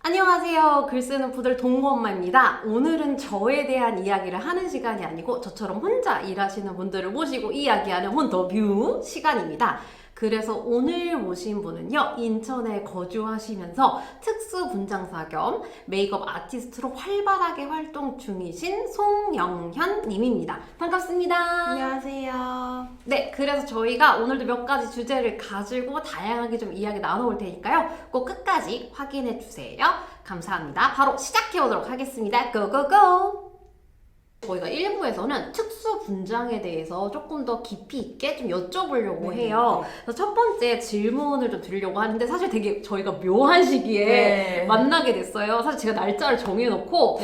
안녕하세요. 글 쓰는 푸들 동구 엄마입니다. 오늘은 저에 대한 이야기를 하는 시간이 아니고 저처럼 혼자 일하시는 분들을 모시고 이야기하는 혼더뷰 시간입니다. 그래서 오늘 모신 분은요, 인천에 거주하시면서 특수 분장사 겸 메이크업 아티스트로 활발하게 활동 중이신 송영현 님입니다. 반갑습니다. 안녕하세요. 네, 그래서 저희가 오늘도 몇 가지 주제를 가지고 다양하게 좀 이야기 나눠볼 테니까요. 꼭 끝까지 확인해 주세요. 감사합니다. 바로 시작해 보도록 하겠습니다. 고고고! 저희가 1부에서는 특수 분장에 대해서 조금 더 깊이 있게 좀 여쭤보려고 해요. 그래서 첫 번째 질문을 좀 드리려고 하는데 사실 되게 저희가 묘한 시기에 만나게 됐어요. 사실 제가 날짜를 정해놓고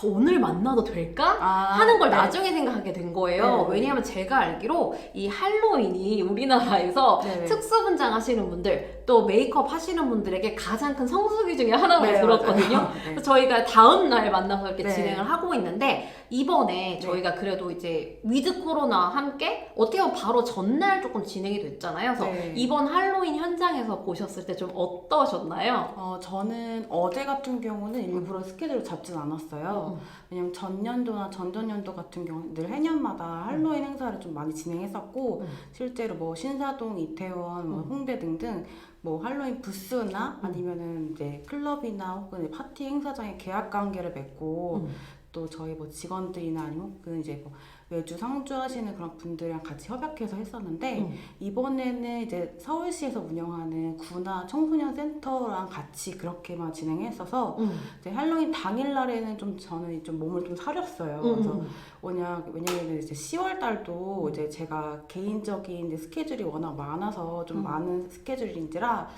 오늘 만나도 될까? 하는 걸 나중에 생각하게 된 거예요. 왜냐하면 제가 알기로 이 할로윈이 우리나라에서 특수 분장 하시는 분들 또 메이크업 하시는 분들에게 가장 큰 성수기 중에 하나라고 들었거든요. 그래서 저희가 다음 날 만나서 이렇게 진행을 하고 있는데 이번에 저희가 그래도 이제 위드 코로나 함께 어떻게 보면 바로 전날 조금 진행이 됐잖아요. 그래서 이번 할로윈 현장에서 보셨을 때 좀 어떠셨나요? 저는 어제 같은 경우는 일부러 스케줄을 잡진 않았어요. 왜냐면 전년도나 전전년도 같은 경우는 늘 해년마다 할로윈 행사를 좀 많이 진행했었고 실제로 뭐 신사동, 이태원, 뭐 홍대 등등 뭐 할로윈 부스나 아니면은 이제 클럽이나 혹은 파티 행사장에 계약 관계를 맺고 또 저희 뭐 직원들이나 아니면 그 이제 뭐 외주 상주하시는 그런 분들이랑 같이 협약해서 했었는데 이번에는 이제 서울시에서 운영하는 구나 청소년 센터랑 같이 그렇게만 진행했어서 이제 할로윈 당일날에는 좀 저는 좀 몸을 좀 사렸어요. 그래서 왜냐면 이제 10월 달도 이제 제가 개인적인 이제 스케줄이 워낙 많아서 좀 많은 스케줄인지라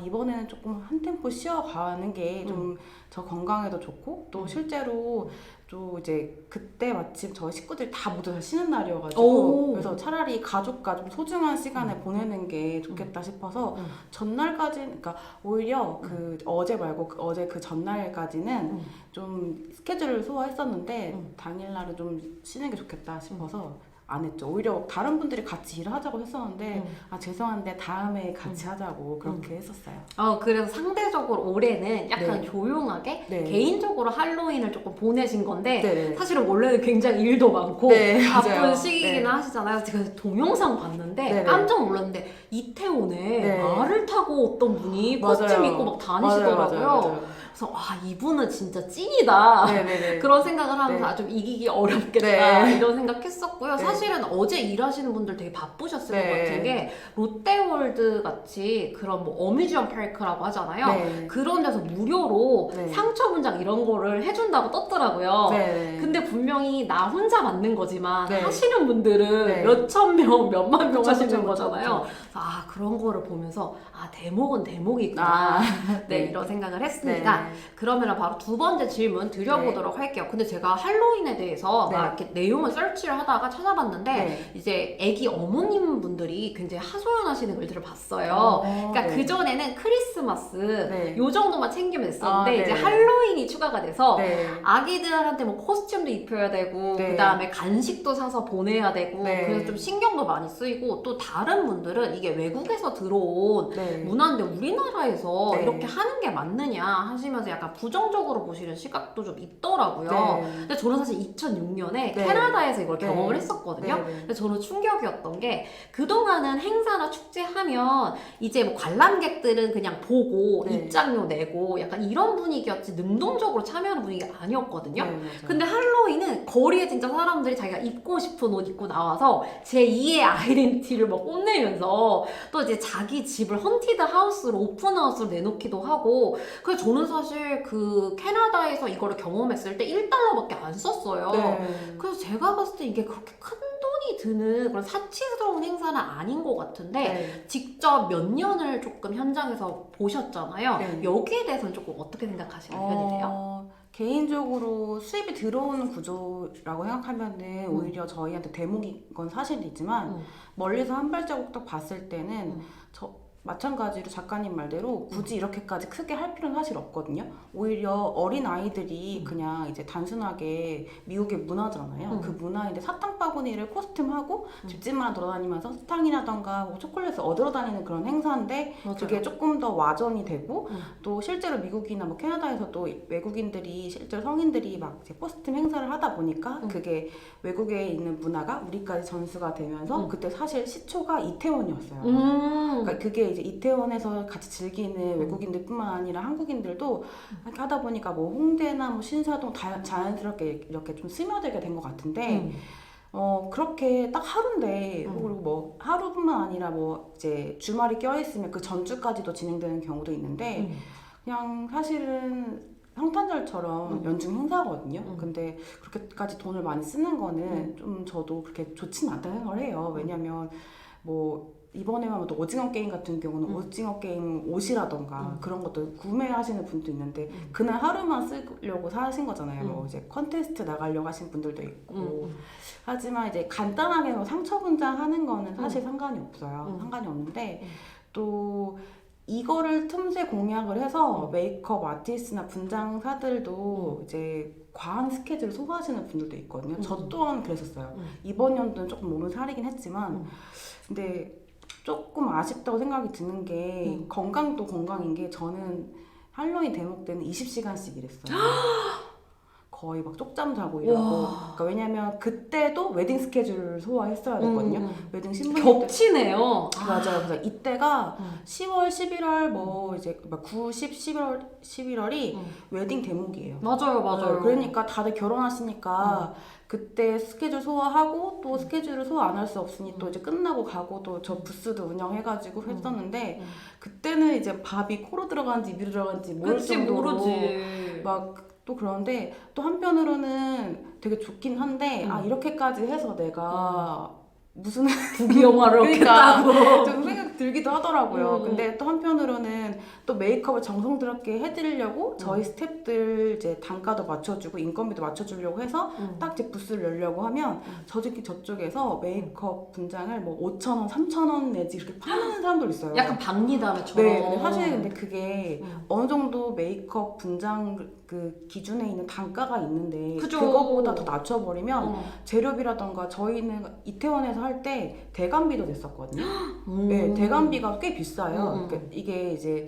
이번에는 조금 한 템포 쉬어가는 게 좀 저 건강에도 좋고 또 실제로 또 이제 그때 마침 저희 식구들이 다 모두 다 쉬는 날이어가지고 그래서 차라리 가족과 좀 소중한 시간을 보내는 게 좋겠다 싶어서 전날까지는 그러니까 오히려 그 어제 말고 어제 그 전날까지는 좀 스케줄을 소화했었는데 당일날은 좀 쉬는 게 좋겠다 싶어서 안 했죠. 오히려 다른 분들이 같이 일을 하자고 했었는데 죄송한데 다음에 같이 하자고 그렇게 했었어요. 그래서 상대적으로 올해는 약간 조용하게 개인적으로 할로윈을 조금 보내신 건데 사실은 원래는 굉장히 일도 많고 바쁜 시기긴 하시잖아요. 제가 동영상 봤는데 깜짝 놀랐는데 이태원에 말을 타고 어떤 분이 코스튬 입고 막 다니시더라고요. 맞아요. 그래서 이분은 진짜 찐이다 그런 생각을 하면서 좀 이기기 어렵겠다 이런 생각했었고요. 사실은 어제 일하시는 분들 되게 바쁘셨을 것 같은 게 롯데월드 같이 그런 뭐 어뮤즈먼트 파크라고 하잖아요. 그런 데서 무료로 상처 분장 이런 거를 해준다고 떴더라고요. 근데 분명히 나 혼자 만든 거지만 하시는 분들은 몇천 명, 몇만 명 하시는 거잖아요. 그래서 그런 거를 보면서 대목은 대목이구나 이런 생각을 했습니다. 그러면 바로 두 번째 질문 드려보도록 할게요. 근데 제가 할로윈에 대해서 막 이렇게 내용을 서치를 하다가 찾아봤는데 이제 애기 어머님 분들이 굉장히 하소연하시는 글들을 봤어요. 그러니까 그전에는 크리스마스 요 정도만 챙기면 됐었는데 이제 할로윈이 추가가 돼서 아기들한테 뭐 코스튬도 입혀야 되고 그 다음에 간식도 사서 보내야 되고 그래서 좀 신경도 많이 쓰이고 또 다른 분들은 이게 외국에서 들어온 문화인데 우리나라에서 이렇게 하는 게 맞느냐 하시면서 약간 부정적으로 보시는 시각도 좀 있더라고요. 근데 저는 사실 2006년에 캐나다에서 이걸 경험을 했었거든요. 근데 저는 충격이었던 게 그동안은 행사나 축제하면 이제 뭐 관람객들은 그냥 보고 입장료 내고 약간 이런 분위기였지 능동적으로 참여하는 분위기가 아니었거든요. 근데 할로윈은 거리에 진짜 사람들이 자기가 입고 싶은 옷 입고 나와서 제2의 아이덴티티를 막 뽐내면서 또 이제 자기 집을 헌티드 하우스로 오픈하우스로 내놓기도 하고 그래서 저는 사실 그 캐나다에서 이거를 경험했을 때 1달러밖에 안 썼어요. 그래서 제가 봤을 때 이게 그렇게 큰 돈이 드는 그런 사치스러운 행사는 아닌 것 같은데 직접 몇 년을 조금 현장에서 보셨잖아요. 여기에 대해서는 조금 어떻게 생각하시는 편이세요? 개인적으로 수입이 들어오는 구조라고 생각하면은 오히려 저희한테 대목인 건 사실이지만 멀리서 한 발자국 딱 봤을 때는 마찬가지로 작가님 말대로 굳이 이렇게까지 크게 할 필요는 사실 없거든요. 오히려 어린 아이들이 그냥 이제 단순하게 미국의 문화잖아요. 그 문화인데 사탕바구니를 코스튬하고 집집마다 돌아다니면서 사탕이라던가 뭐 초콜릿을 얻으러 다니는 그런 행사인데 맞아요. 그게 조금 더 와전이 되고 또 실제로 미국이나 뭐 캐나다에서도 외국인들이 실제로 성인들이 막 이제 코스튬 행사를 하다 보니까 그게 외국에 있는 문화가 우리까지 전수가 되면서 그때 사실 시초가 이태원이었어요. 그러니까 그게 이제 이태원에서 같이 즐기는 외국인들뿐만 아니라 한국인들도 이렇게 하다 보니까 뭐 홍대나 뭐 신사동 자연스럽게 이렇게 좀 스며들게 된 것 같은데 그렇게 딱 하루인데 그리고 뭐 하루뿐만 아니라 뭐 이제 주말이 껴있으면 그 전주까지도 진행되는 경우도 있는데 그냥 사실은 성탄절처럼 연중 행사거든요. 근데 그렇게까지 돈을 많이 쓰는 거는 좀 저도 그렇게 좋지는 않다는 생각을 해요. 왜냐면 뭐 이번에만 또 오징어 게임 같은 경우는 오징어 게임 옷이라던가 그런 것도 구매하시는 분도 있는데 그날 하루만 쓰려고 사신 거잖아요. 뭐 이제 컨테스트 나가려고 하신 분들도 있고 하지만 이제 간단하게 뭐 상처 분장하는 거는 사실 상관이 없어요. 상관이 없는데 또 이거를 틈새 공략을 해서 메이크업 아티스트나 분장사들도 이제 과한 스케줄을 소화하시는 분들도 있거든요. 저 또한 그랬었어요. 이번 연도는 조금 몸을 사리긴 했지만 근데 조금 아쉽다고 생각이 드는 게 건강도 건강인 게 저는 할로윈 대목 때는 20시간씩 일했어요. 거의 막 쪽잠 자고 일하고 그러니까 왜냐면 그때도 웨딩 스케줄을 소화했어야 됐거든요. 웨딩 신부 겹치네요. 맞아요. 그래서 이때가 10월, 11월 뭐 이제 9, 10, 11월이 웨딩 대목이에요. 맞아요. 그러니까 다들 결혼하시니까 그때 스케줄 소화하고 또 스케줄을 소화 안 할 수 없으니 또 이제 끝나고 가고 또 저 부스도 운영해가지고 했었는데 그때는 이제 밥이 코로 들어가는지 입으로 들어가는지 모를 정도로 모르지. 막 또 그런데 또 한편으로는 되게 좋긴 한데 아 이렇게까지 해서 내가 무슨 부귀 영화를 그러니까 얻겠다고 좀 생각 들기도 하더라고요. 근데 또 한편으로는 또 메이크업을 정성스럽게 해드리려고 저희 스태프들 이제 단가도 맞춰주고 인건비도 맞춰주려고 해서 딱 이제 부스를 열려고 하면 저쪽에서 메이크업 분장을 뭐 5,000원, 3,000원 내지 이렇게 파는 사람들 있어요. 약간 박리담회처럼. 네, 근데 사실 근데 그게 어느 정도 메이크업 분장 그 기준에 있는 단가가 있는데 그죠. 그거보다 더 낮춰버리면 재료비라던가 저희는 이태원에서 할 때 대관비도 냈었거든요. 네, 대관비가 꽤 비싸요. 그러니까 이게 이제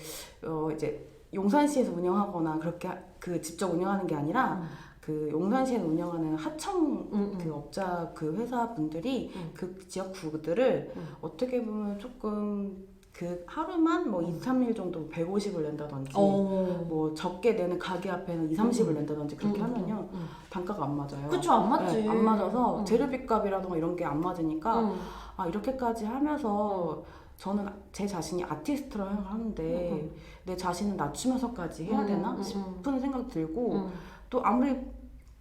용산시에서 운영하거나 그렇게 그 직접 운영하는 게 아니라 그 용산시에서 운영하는 하청 그 업자 그 회사 분들이 그 지역 구들을 어떻게 보면 조금 그 하루만 뭐 2, 3일 정도 150을 낸다든지 뭐 적게 내는 가게 앞에는 2, 30을 낸다든지 그렇게 하면요 단가가 안 맞아요. 그쵸, 안 맞지. 네, 안 맞아서 재료비 값이라던가 이런 게 안 맞으니까 아 이렇게까지 하면서 저는 제 자신이 아티스트라고 생각하는데 내 자신을 낮추면서까지 해야 되나 싶은 생각 들고 또 아무리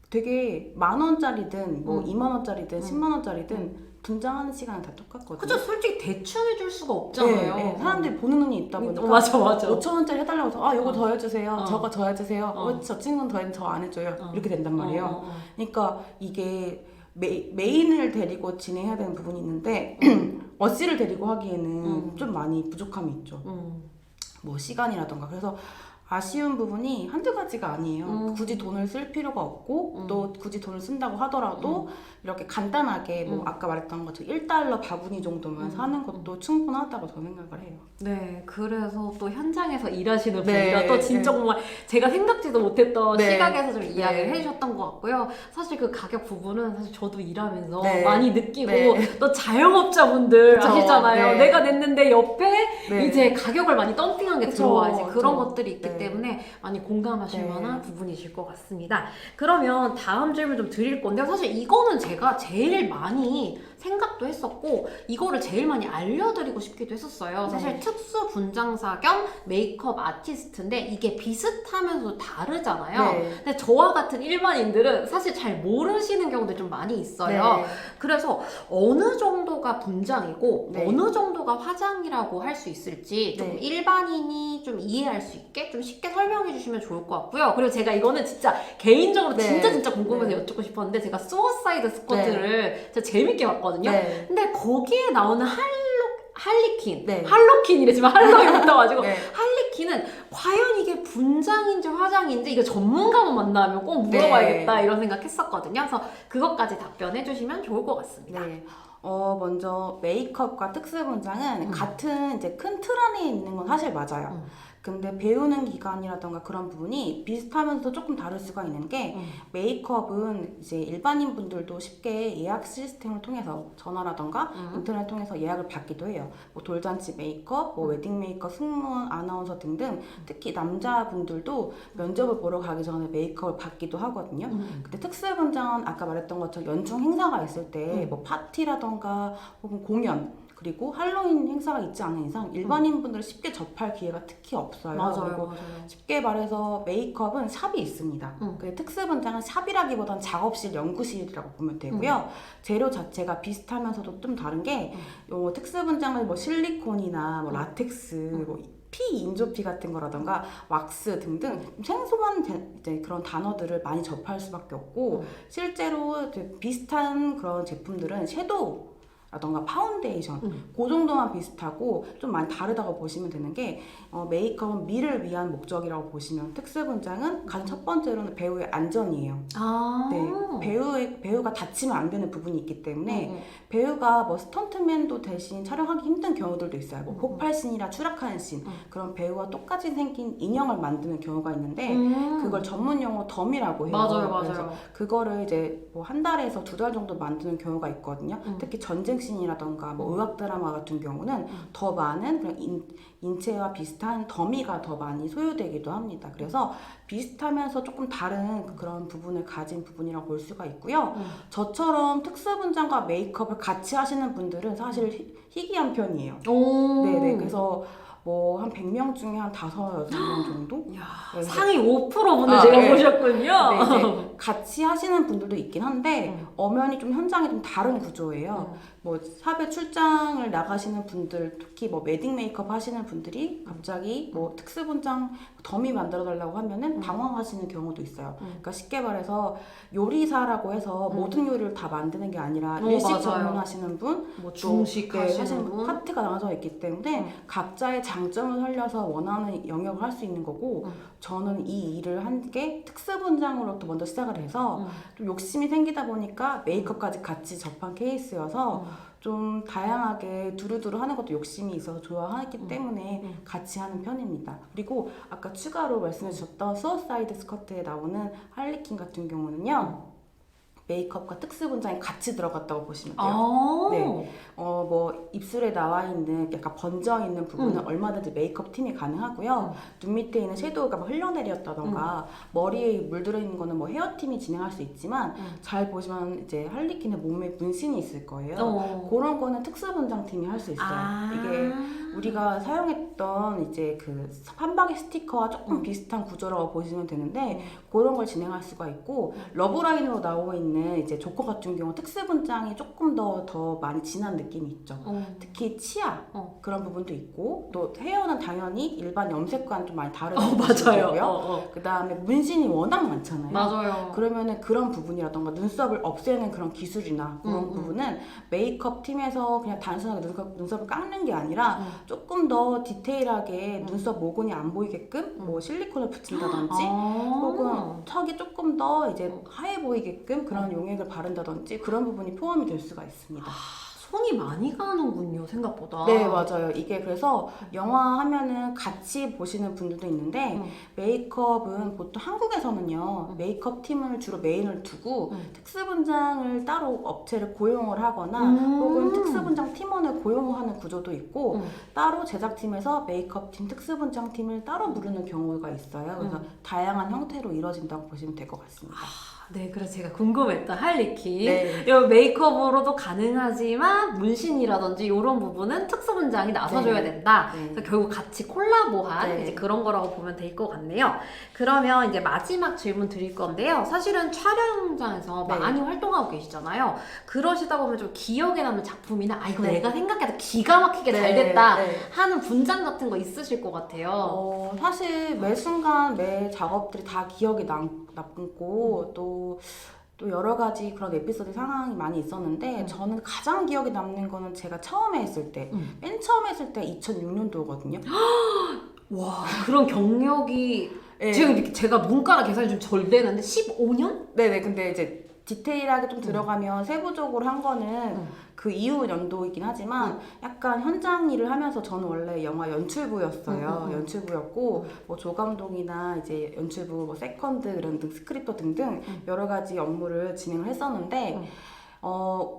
되게 10,000원짜리든 뭐 20,000원짜리든 10만원짜리든 분장하는 시간은 다 똑같거든요. 그죠, 솔직히 대충 해줄 수가 없잖아요. 네, 사람들이 보는 눈이 있다 보니까 맞아. 5,000원짜리 해달라고 해서 이거 더 해주세요. 저거 더 해주세요. 저 친구는 더 했는데 저 안 해줘요. 이렇게 된단 말이에요. 그러니까 이게 메인을 데리고 진행해야 되는 부분이 있는데 어씨를 데리고 하기에는 좀 많이 부족함이 있죠. 뭐 시간이라던가. 그래서 아쉬운 부분이 한두 가지가 아니에요. 굳이 돈을 쓸 필요가 없고 또 굳이 돈을 쓴다고 하더라도 이렇게 간단하게 뭐 아까 말했던 것처럼 $1 바구니 정도만 사는 것도 충분하다고 저는 생각을 해요. 네, 그래서 또 현장에서 일하시는 분이라 또 진짜 정말 제가 생각지도 못했던 시각에서 좀 이야기를 해주셨던 것 같고요. 사실 그 가격 부분은 사실 저도 일하면서 많이 느끼고 또 자영업자분들 그쵸? 아시잖아요. 내가 냈는데 옆에 이제 가격을 많이 덤핑한 게 들어와야지 그런 것들이 있기 때문에 많이 공감하실 만한 부분이실 것 같습니다. 그러면 다음 질문 좀 드릴 건데요. 사실 이거는 제가 제일 많이 생각도 했었고 이거를 제일 많이 알려드리고 싶기도 했었어요. 사실 특수 분장사 겸 메이크업 아티스트인데 이게 비슷하면서 다르잖아요. 근데 저와 같은 일반인들은 사실 잘 모르시는 경우도 좀 많이 있어요. 그래서 어느 정도가 분장이고 어느 정도가 화장이라고 할 수 있을지 좀 일반인이 좀 이해할 수 있게 좀 쉽게 설명해 주시면 좋을 것 같고요. 그리고 제가 이거는 진짜 개인적으로 진짜 궁금해서 여쭙고 싶었는데 제가 수어사이드 스쿼트를 진짜 재밌게 봤거든요. 근데 거기에 나오는 할리퀸, 네. 할로퀸이래지만 할로윈 붙어가지고 네. 할리퀸은 과연 이게 분장인지 화장인지 이거 전문가만 만나면 꼭 물어봐야겠다 네. 이런 생각했었거든요. 그래서 그것까지 답변해 주시면 좋을 것 같습니다. 네. 먼저 메이크업과 특수 분장은 같은 이제 큰 틀 안에 있는 건 사실 맞아요. 근데 배우는 기간이라던가 그런 부분이 비슷하면서 조금 다를 수가 있는 게 메이크업은 이제 일반인 분들도 쉽게 예약 시스템을 통해서 전화라던가 인터넷 통해서 예약을 받기도 해요. 뭐 돌잔치 메이크업, 뭐 웨딩 메이크업, 승무원, 아나운서 등등 특히 남자분들도 면접을 보러 가기 전에 메이크업을 받기도 하거든요. 근데 특수 분장은 아까 말했던 것처럼 연중 행사가 있을 때 뭐 파티라던가 혹은 공연 그리고 할로윈 행사가 있지 않은 이상 일반인 분들은 쉽게 접할 기회가 특히 없어요. 그리고 맞아요. 쉽게 말해서 메이크업은 샵이 있습니다. 근데 특수 분장은 샵이라기보단 작업실, 연구실이라고 보면 되고요. 재료 자체가 비슷하면서도 좀 다른 게 특수 분장은 뭐 실리콘이나 뭐 라텍스, 뭐 피, 인조피 같은 거라던가 왁스 등등 생소한 이제 그런 단어들을 많이 접할 수밖에 없고 실제로 비슷한 그런 제품들은 섀도우 라던가 파운데이션 그 정도만 비슷하고 좀 많이 다르다고 보시면 되는 게 메이크업은 미를 위한 목적이라고 보시면 특수 분장은 가장 첫 번째로는 배우의 안전이에요. 네, 배우가 다치면 안 되는 부분이 있기 때문에 배우가 뭐 스턴트맨도 대신 촬영하기 힘든 경우들도 있어요. 뭐 폭발신이라 추락하는 신 그런 배우와 똑같이 생긴 인형을 만드는 경우가 있는데 그걸 전문 용어로 덤이라고 해요. 맞아요. 그래서 그거를 이제 뭐 한 달에서 2달 정도 만드는 경우가 있거든요. 특히 전쟁신이라던가 뭐 의학 드라마 같은 경우는 더 많은 그런 인체와 비슷한 더미가 더 많이 소요되기도 합니다. 그래서 비슷하면서 조금 다른 그런 부분을 가진 부분이라고 볼 수가 있고요. 저처럼 특수 분장과 메이크업을 같이 하시는 분들은 사실 희귀한 편이에요. 네네. 그래서 뭐 한 100명 중에 한 5, 6명 정도? 야, 상위 5%분을 제가 네. 보셨군요. 네, 이제 같이 하시는 분들도 있긴 한데 엄연히 좀 현장이 좀 다른 구조예요. 뭐 샵에 출장을 나가시는 분들, 특히 뭐 웨딩 메이크업 하시는 분들이 갑자기 뭐 특수 분장 더미 만들어 달라고 하면은 당황하시는 경우도 있어요. 그러니까 쉽게 말해서 요리사라고 해서 모든 요리를 다 만드는 게 아니라 일식 맞아요. 전문하시는 분, 뭐 중식 하시는 분 파트가 나눠져 있기 때문에 각자의 장점을 살려서 원하는 영역을 할 수 있는 거고 저는 이 일을 한 게 특수 분장으로부터 먼저 시작을 해서 좀 욕심이 생기다 보니까 메이크업까지 같이 접한 케이스여서 좀 다양하게 두루두루 하는 것도 욕심이 있어서 좋아하기 때문에 같이 하는 편입니다. 그리고 아까 추가로 말씀해 주셨던 수어사이드 스커트에 나오는 할리퀸 같은 경우는요. 메이크업과 특수 분장이 같이 들어갔다고 보시면 돼요. 네. 뭐 입술에 나와 있는 약간 번져 있는 부분은 얼마든지 메이크업 팀이 가능하고요. 눈 밑에 있는 섀도우가 뭐 흘러내렸다던가 머리에 물들어 있는 거는 뭐 헤어 팀이 진행할 수 있지만 잘 보시면 이제 할리퀸의 몸에 문신이 있을 거예요. 그런 거는 특수 분장 팀이 할 수 있어요. 이게 우리가 사용했던 이제 그 판박이 스티커와 조금 비슷한 구조라고 보시면 되는데 그런 걸 진행할 수가 있고 러브라인으로 나오고 있는 이제 조커 같은 경우 특수 분장이 조금 더 많이 진한 느낌이 있죠. 특히 치아 그런 부분도 있고 또 헤어는 당연히 일반 염색과는 좀 많이 다르다고 보시면 되고요. 그 다음에 문신이 워낙 많잖아요. 맞아요. 그러면은 그런 부분이라던가 눈썹을 없애는 그런 기술이나 그런 부분은 메이크업 팀에서 그냥 단순하게 눈썹을 깎는 게 아니라 조금 더 디테일하게 눈썹 모근이 안 보이게끔 뭐 실리콘을 붙인다든지 혹은 턱이 조금 더 이제 하얘 보이게끔 그런 용액을 바른다든지 그런 부분이 포함이 될 수가 있습니다. 손이 많이 가는군요, 생각보다. 네, 맞아요. 이게 그래서 영화 하면은 같이 보시는 분들도 있는데 메이크업은 보통 한국에서는요 메이크업 팀을 주로 메인을 두고 특수 분장을 따로 업체를 고용을 하거나 혹은 특수 분장 팀원을 고용하는 구조도 있고 따로 제작팀에서 메이크업 팀, 특수 분장 팀을 따로 부르는 경우가 있어요. 그래서 다양한 형태로 이루어진다고 보시면 될 것 같습니다. 네, 그래서 제가 궁금했던 할리퀸. 네. 이 메이크업으로도 가능하지만 문신이라든지 이런 부분은 특수 분장이 나서줘야 된다. 그래서 결국 같이 콜라보한 이제 그런 거라고 보면 될 것 같네요. 그러면 이제 마지막 질문 드릴 건데요. 사실은 촬영장에서 많이 활동하고 계시잖아요. 그러시다 보면 좀 기억에 남는 작품이나 이거 내가 생각해도 기가 막히게 잘 됐다 하는 분장 같은 거 있으실 것 같아요. 사실 매 순간 매 작업들이 다 기억에 남고 또 또 여러 가지 그런 에피소드 상황이 많이 있었는데 저는 가장 기억에 남는 거는 제가 처음에 했을 때, 맨 처음에 했을 때 2006년도거든요. 와, 그런 경력이 네. 지금 이렇게 제가 문과라 계산이 좀 덜 되는데 15년? 네네. 근데 이제 디테일하게 좀 들어가면 세부적으로 한 거는 그 이후 연도이긴 하지만 약간 현장 일을 하면서 저는 원래 영화 연출부였어요. 연출부였고 뭐 조감독이나 이제 연출부 뭐 세컨드 이런 등 스크립터 등등 여러 가지 업무를 진행을 했었는데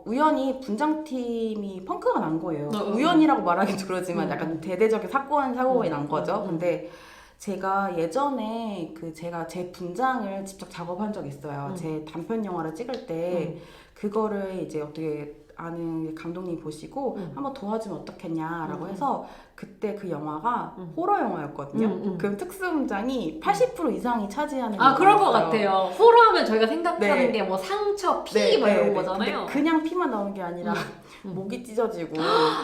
우연히 분장팀이 펑크가 난 거예요. 우연이라고 말하기도 그러지만 약간 대대적인 사고가 난 거죠. 근데 제가 예전에 제가 제 분장을 직접 작업한 적이 있어요. 제 단편 영화를 찍을 때 그거를 이제 어떻게 아는 감독님 보시고 한번 도와주면 어떻겠냐라고 해서 그때 그 영화가 호러 영화였거든요. 그럼 특수 분장이 80% 이상이 차지하는 그럴 것 같아요. 호러하면 저희가 생각하는 네. 게 뭐 상처, 피 뭐 이런 거잖아요. 근데 그냥 피만 나오는 게 아니라 목이 찢어지고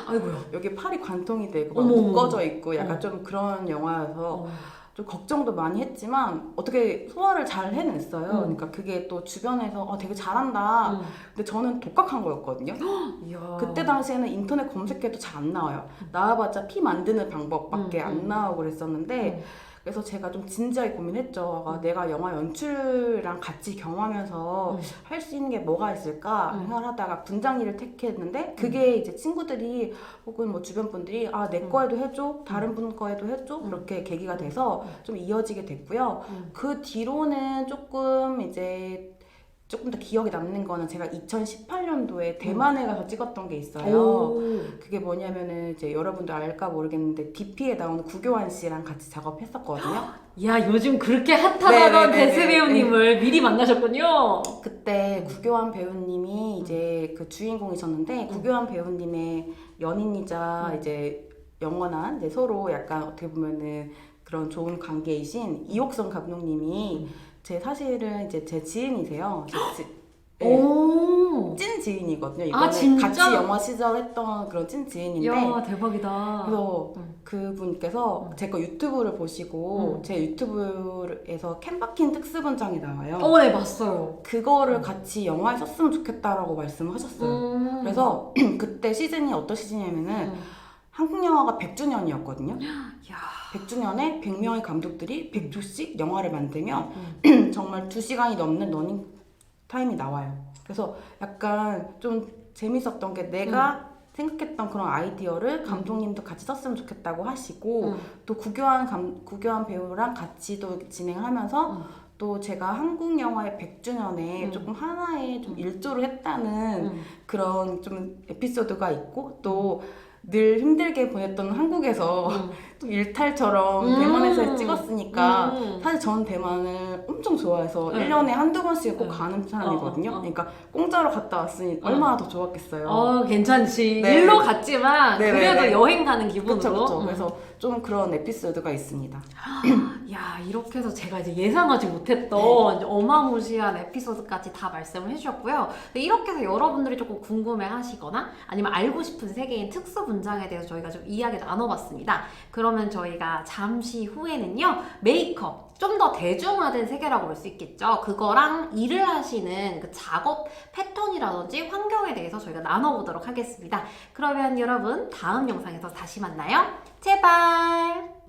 아이고야. 여기 팔이 관통이 되고 막 묶어져 있고 약간 좀 그런 영화여서 좀 걱정도 많이 했지만 어떻게 소화를 잘 해냈어요. 그러니까 그게 또 주변에서 되게 잘한다. 근데 저는 독학한 거였거든요. 이야. 그때 당시에는 인터넷 검색해도 잘 안 나와요. 나와봤자 피 만드는 방법밖에 안 나오고 그랬었는데 그래서 제가 좀 진지하게 고민했죠. 내가 영화 연출이랑 같이 경험하면서 할 수 있는 게 뭐가 있을까 생각을 하다가 분장 일을 택했는데 그게 이제 친구들이 혹은 뭐 주변 분들이 내 거에도 해줘, 다른 분 거에도 해줘 그렇게 계기가 돼서 좀 이어지게 됐고요. 그 뒤로는 조금 더 기억에 남는 거는 제가 2018년도에 대만에 가서 찍었던 게 있어요. 그게 뭐냐면은 이제 여러분들 알까 모르겠는데 DP에 나오는 구교환 씨랑 같이 작업했었거든요. 야, 요즘 그렇게 핫하다던 대세 배우님을 미리 만나셨군요. 그때 구교환 배우님이 이제 그 주인공이셨는데 구교환 배우님의 연인이자 이제 영원한 이제 서로 약간 어떻게 보면은 그런 좋은 관계이신 이옥성 감독님이 사실은 이제 제 지인이세요. 찐 지인이거든요. 이거는 같이 영화 시절 했던 그런 찐 지인인데. 야, 대박이다. 그래서 그분께서 제 거 유튜브를 보시고 제 유튜브에서 캔바킨 특수분장이 나와요. 네, 봤어요. 그거를 같이 영화에 썼으면 좋겠다라고 말씀을 하셨어요. 그래서 그때 시즌이 어떤 시즌이냐면은 한국 영화가 100주년이었거든요. 100주년에 100명의 감독들이 100주씩 영화를 만들면 정말 2시간이 넘는 러닝 타임이 나와요. 그래서 약간 좀 재밌었던 게 내가 생각했던 그런 아이디어를 감독님도 같이 썼으면 좋겠다고 하시고 또 구교환 배우랑 같이 또 진행을 하면서 또 제가 한국 영화의 100주년에 조금 하나의 좀 일조를 했다는 그런 좀 에피소드가 있고 또 늘 힘들게 보냈던 한국에서 또 일탈처럼 대만에서 찍었으니까 사실 저는 대만을 엄청 좋아해서 1년에 한두 번씩 꼭 가는 사람이거든요. 그러니까 공짜로 갔다 왔으니 얼마나 더 좋았겠어요. 괜찮지. 네. 일로 갔지만 네네네. 그래도 여행 가는 기분으로. 그쵸. 그래서 좀 그런 에피소드가 있습니다. 야, 이렇게 해서 제가 이제 예상하지 못했던 이제 어마무시한 에피소드까지 다 말씀을 해주셨고요. 근데 이렇게 해서 여러분들이 조금 궁금해 하시거나 아니면 알고 싶은 세계인 특수 분장에 대해서 저희가 좀 이야기를 나눠봤습니다. 그러면 저희가 잠시 후에는요, 메이크업. 좀 더 대중화된 세계라고 볼 수 있겠죠. 그거랑 일을 하시는 그 작업 패턴이라든지 환경에 대해서 저희가 나눠보도록 하겠습니다. 그러면 여러분 다음 영상에서 다시 만나요. 제발!